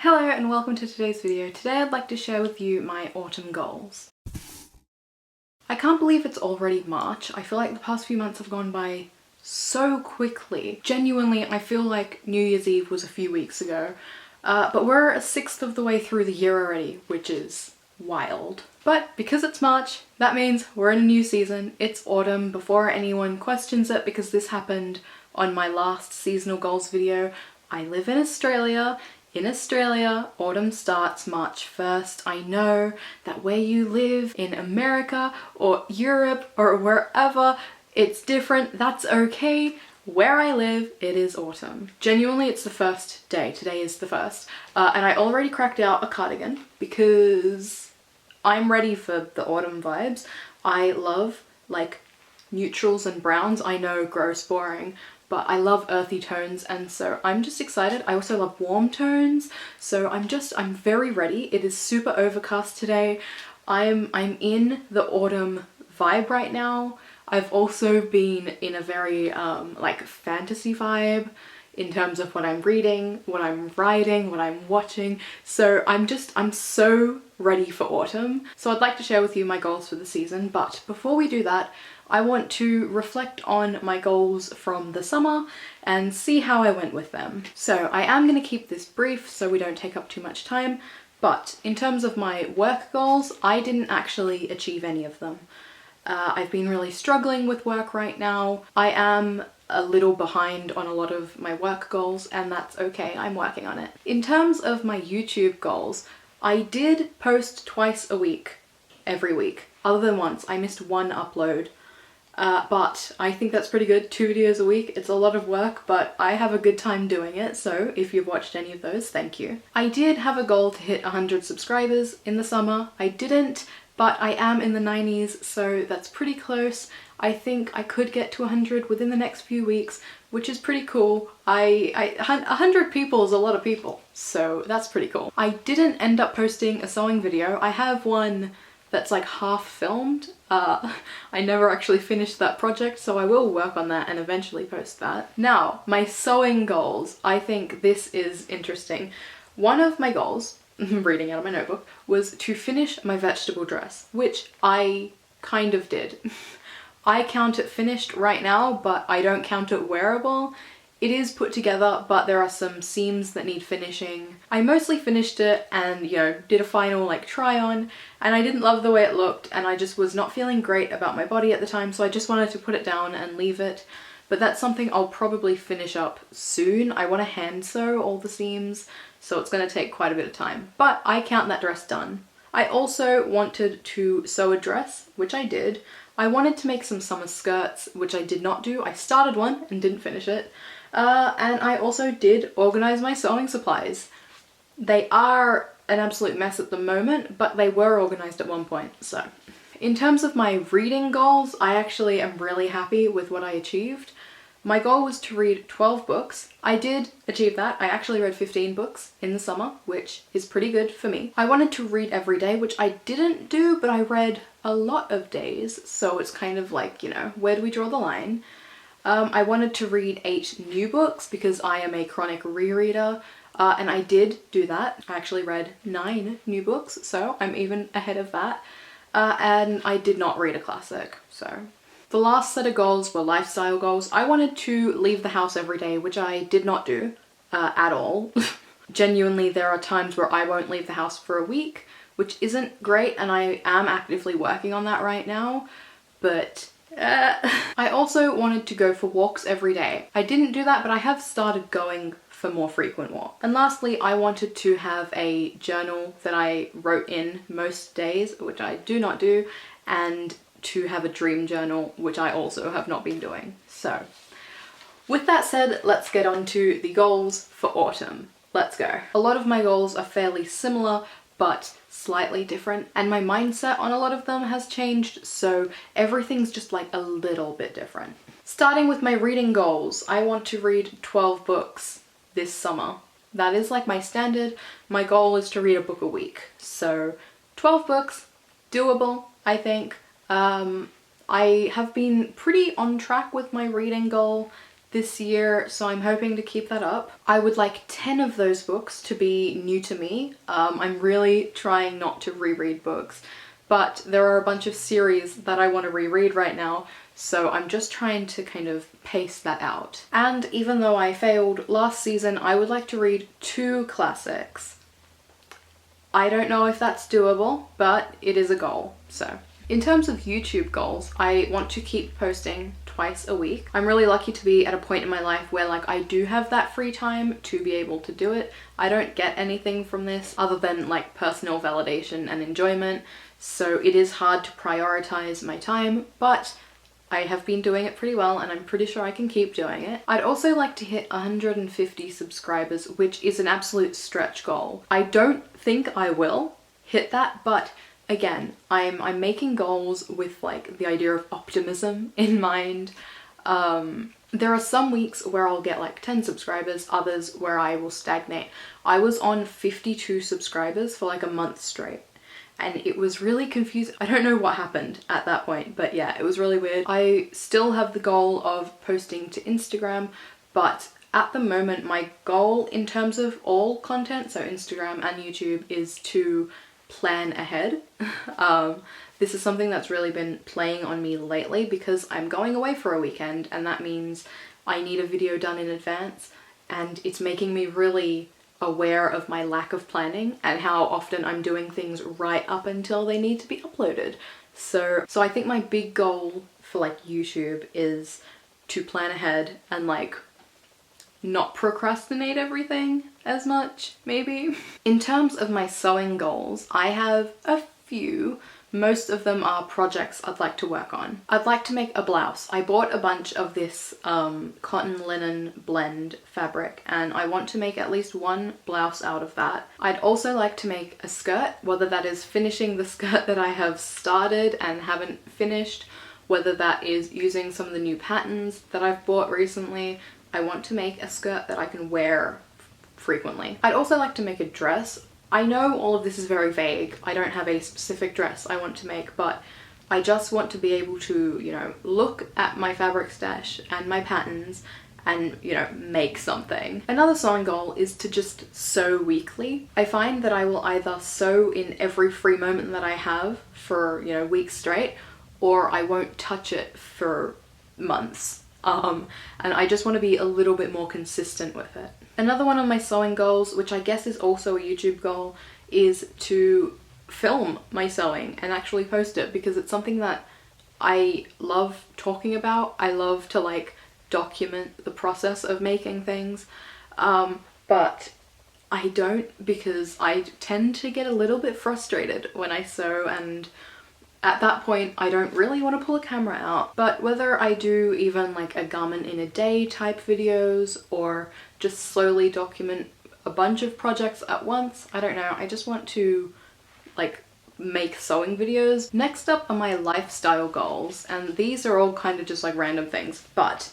Hello and welcome to today's video. Today I'd like to share with you my autumn goals. I can't believe it's already March. I feel like the past few months have gone by so quickly. Genuinely, I feel like New Year's Eve was a few weeks ago, but we're a sixth of the way through the year already, which is wild. But because it's March, that means we're in a new season. It's autumn before anyone questions it, because this happened on my last seasonal goals video. I live in Australia. In Australia, autumn starts March 1st. I know that where you live in America or Europe or wherever, it's different. That's okay. Where I live, it is autumn. Genuinely, it's the first day. Today is the first. And I already cracked out a cardigan because I'm ready for the autumn vibes. I love like neutrals and browns. I know, gross, boring, but I love earthy tones, and so I'm just excited. I also love warm tones, so I'm very ready. It is super overcast today. I'm in the autumn vibe right now. I've also been in a very like fantasy vibe in terms of what I'm reading, what I'm writing, what I'm watching. So I'm so ready for autumn. So I'd like to share with you my goals for the season, but before we do that, I want to reflect on my goals from the summer and see how I went with them. So I am going to keep this brief so we don't take up too much time, but in terms of my work goals, I didn't actually achieve any of them. I've been really struggling with work right now. I am a little behind on a lot of my work goals, and that's okay, I'm working on it. In terms of my YouTube goals, I did post twice a week, every week. Other than once, I missed one upload. But I think that's pretty good. 2 videos a week. It's a lot of work, but I have a good time doing it, so if you've watched any of those, thank you. I did have a goal to hit 100 subscribers in the summer. I didn't, but I am in the 90s, so that's pretty close. I think I could get to 100 within the next few weeks, which is pretty cool. 100 people is a lot of people, so that's pretty cool. I didn't end up posting a sewing video. I have one that's like half filmed. I never actually finished that project, so I will work on that and eventually post that. Now, my sewing goals. I think this is interesting. One of my goals, reading out of my notebook, was to finish my vegetable dress, which I kind of did. I count it finished right now, but I don't count it wearable. It is put together, but there are some seams that need finishing. I mostly finished it and, you know, did a final like try on, and I didn't love the way it looked, and I just was not feeling great about my body at the time, so I just wanted to put it down and leave it. But that's something I'll probably finish up soon. I want to hand sew all the seams, so it's going to take quite a bit of time. But I count that dress done. I also wanted to sew a dress, which I did. I wanted to make some summer skirts, which I did not do. I started one and didn't finish it. And I also did organize my sewing supplies. They are an absolute mess at the moment, but they were organized at one point, so. In terms of my reading goals, I actually am really happy with what I achieved. My goal was to read 12 books. I did achieve that. I actually read 15 books in the summer, which is pretty good for me. I wanted to read every day, which I didn't do, but I read a lot of days, so it's kind of like, you know, where do we draw the line? I wanted to read 8 new books because I am a chronic rereader, and I did do that. I actually read 9 new books, so I'm even ahead of that. And I did not read a classic, so. The last set of goals were lifestyle goals. I wanted to leave the house every day, which I did not do at all. Genuinely, there are times where I won't leave the house for a week, which isn't great, and I am actively working on that right now, but I also wanted to go for walks every day. I didn't do that, but I have started going for more frequent walks. And lastly, I wanted to have a journal that I wrote in most days, which I do not do, and to have a dream journal, which I also have not been doing. So with that said, let's get on to the goals for autumn. Let's go. A lot of my goals are fairly similar, but slightly different, and my mindset on a lot of them has changed, so everything's just like a little bit different. Starting with my reading goals, I want to read 12 books this summer. That is like my standard. My goal is to read a book a week, so 12 books, doable, I think. I have been pretty on track with my reading goal this year, so I'm hoping to keep that up. I would like 10 of those books to be new to me. I'm really trying not to reread books, but there are a bunch of series that I want to reread right now, so I'm just trying to kind of pace that out. And even though I failed last season, I would like to read 2 classics. I don't know if that's doable, but it is a goal, so. In terms of YouTube goals, I want to keep posting twice a week. I'm really lucky to be at a point in my life where like I do have that free time to be able to do it. I don't get anything from this other than like personal validation and enjoyment, so it is hard to prioritize my time, but I have been doing it pretty well and I'm pretty sure I can keep doing it. I'd also like to hit 150 subscribers, which is an absolute stretch goal. I don't think I will hit that, but again, I'm making goals with like the idea of optimism in mind. There are some weeks where I'll get like 10 subscribers, others where I will stagnate. I was on 52 subscribers for like a month straight, and it was really confusing. I don't know what happened at that point, but yeah, it was really weird. I still have the goal of posting to Instagram, but at the moment my goal in terms of all content, so Instagram and YouTube, is to plan ahead. This is something that's really been playing on me lately because I'm going away for a weekend, and that means I need a video done in advance, and it's making me really aware of my lack of planning and how often I'm doing things right up until they need to be uploaded. So I think my big goal for like YouTube is to plan ahead and like not procrastinate everything as much, maybe. In terms of my sewing goals, I have a few. Most of them are projects I'd like to work on. I'd like to make a blouse. I bought a bunch of this cotton linen blend fabric, and I want to make at least one blouse out of that. I'd also like to make a skirt, whether that is finishing the skirt that I have started and haven't finished, whether that is using some of the new patterns that I've bought recently. I want to make a skirt that I can wear frequently. I'd also like to make a dress. I know all of this is very vague. I don't have a specific dress I want to make, but I just want to be able to, you know, look at my fabric stash and my patterns and, you know, make something. Another sewing goal is to just sew weekly. I find that I will either sew in every free moment that I have for, you know, weeks straight, or I won't touch it for months. And I just want to be a little bit more consistent with it. Another one of my sewing goals, which I guess is also a YouTube goal, is to film my sewing and actually post it, because it's something that I love talking about. I love to like document the process of making things, but I don't, because I tend to get a little bit frustrated when I sew, and at that point I don't really want to pull a camera out. But whether I do even like a garment in a day type videos or just slowly document a bunch of projects at once, I don't know, I just want to like make sewing videos. Next up are my lifestyle goals, and these are all kind of just like random things, but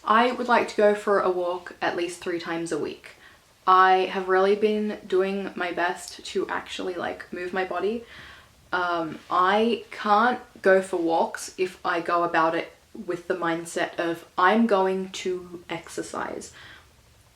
I would like to go for a walk at least 3 times a week. I have really been doing my best to actually like move my body. I can't go for walks if I go about it with the mindset of I'm going to exercise.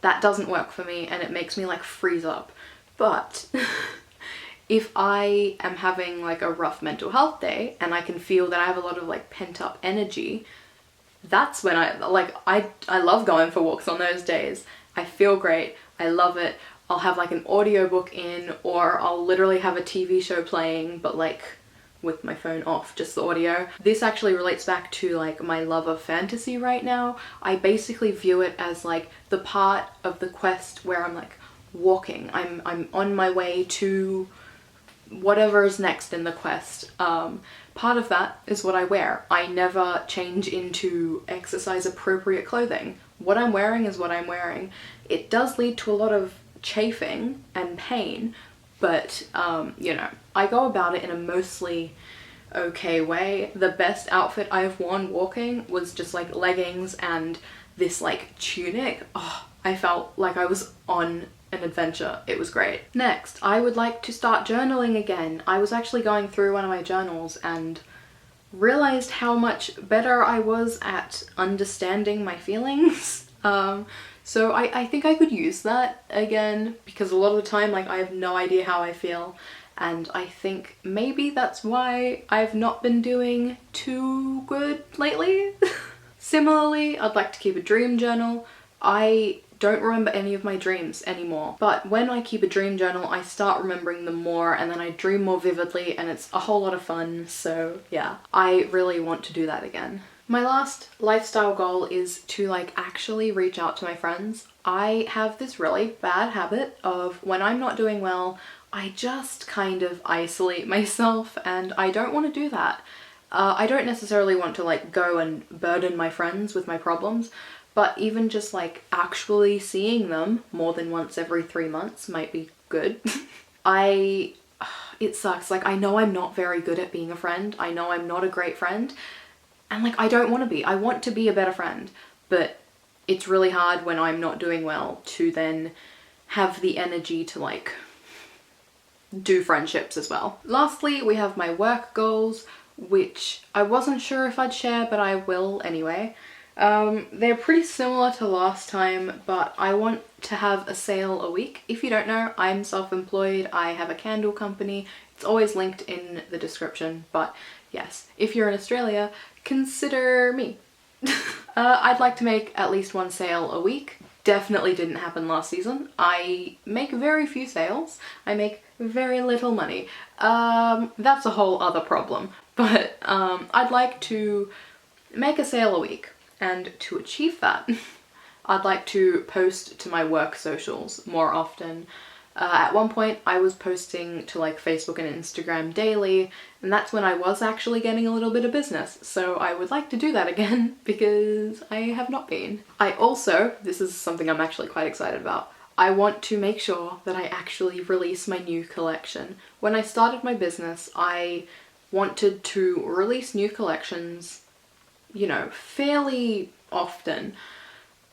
That doesn't work for me, and it makes me like freeze up. But if I am having like a rough mental health day and I can feel that I have a lot of like pent up energy, that's when I love going for walks on those days. I feel great. I love it. I'll have like an audiobook in, or I'll literally have a TV show playing, but like with my phone off, just the audio. This actually relates back to like my love of fantasy right now. I basically view it as like the part of the quest where I'm like walking. I'm on my way to whatever is next in the quest. Part of that is what I wear. I never change into exercise appropriate clothing. What I'm wearing is what I'm wearing. It does lead to a lot of chafing and pain, but you know, I go about it in a mostly okay way. The best outfit I've worn walking was just like leggings and this like tunic. Oh, I felt like I was on an adventure. It was great. Next, I would like to start journaling again. I was actually going through one of my journals and realized how much better I was at understanding my feelings. So I think I could use that again, because a lot of the time, like, I have no idea how I feel, and I think maybe that's why I've not been doing too good lately. Similarly, I'd like to keep a dream journal. I don't remember any of my dreams anymore, but when I keep a dream journal, I start remembering them more, and then I dream more vividly, and it's a whole lot of fun. So yeah, I really want to do that again. My last lifestyle goal is to like actually reach out to my friends. I have this really bad habit of, when I'm not doing well, I just kind of isolate myself, and I don't want to do that. I don't necessarily want to like go and burden my friends with my problems, but even just like actually seeing them more than once every 3 months might be good. It sucks. Like, I know I'm not very good at being a friend. I know I'm not a great friend. And like, I don't want to be. I want to be a better friend, but it's really hard when I'm not doing well to then have the energy to like do friendships as well. Lastly, we have my work goals, which I wasn't sure if I'd share, but I will anyway. They're pretty similar to last time, but I want to have a sale a week. If you don't know, I'm self-employed. I have a candle company. It's always linked in the description, but yes, if you're in Australia, consider me. I'd like to make at least one sale a week. Definitely didn't happen last season. I make very few sales. I make very little money. That's a whole other problem. But I'd like to make a sale a week, and to achieve that, I'd like to post to my work socials more often. At one point I was posting to like Facebook and Instagram daily, and that's when I was actually getting a little bit of business. So I would like to do that again because I have not been. I also, this is something I'm actually quite excited about, I want to make sure that I actually release my new collection. When I started my business, I wanted to release new collections, you know, fairly often.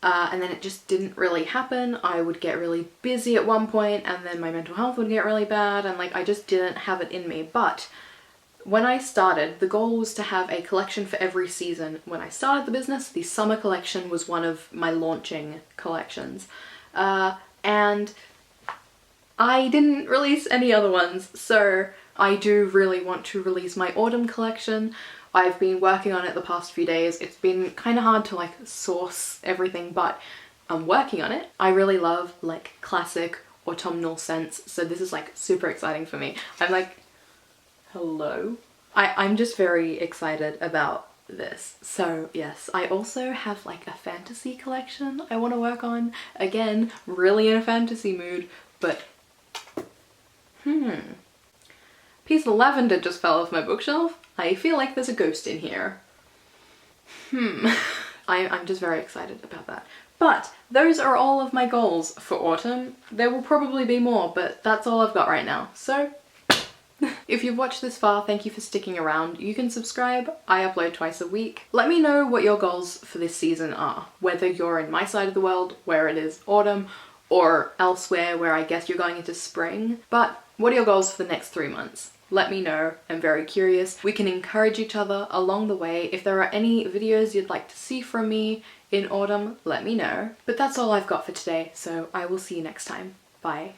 And then it just didn't really happen. I would get really busy at one point, and then my mental health would get really bad, and like, I just didn't have it in me. But when I started, the goal was to have a collection for every season. When I started the business, the summer collection was one of my launching collections. And I didn't release any other ones, so I do really want to release my autumn collection. I've been working on it the past few days. It's been kind of hard to like source everything, but I'm working on it. I really love like classic autumnal scents, so this is like super exciting for me. I'm like, hello? I'm just very excited about this. So yes, I also have like a fantasy collection I want to work on. Again, really in a fantasy mood, but piece of lavender just fell off my bookshelf. I feel like there's a ghost in here. I'm just very excited about that. But those are all of my goals for autumn. There will probably be more, but that's all I've got right now. So if you've watched this far, thank you for sticking around. You can subscribe. I upload twice a week. Let me know what your goals for this season are, whether you're in my side of the world where it is autumn, or elsewhere where I guess you're going into spring. But what are your goals for the next 3 months? Let me know. I'm very curious. We can encourage each other along the way. If there are any videos you'd like to see from me in autumn, let me know. But that's all I've got for today, so I will see you next time. Bye.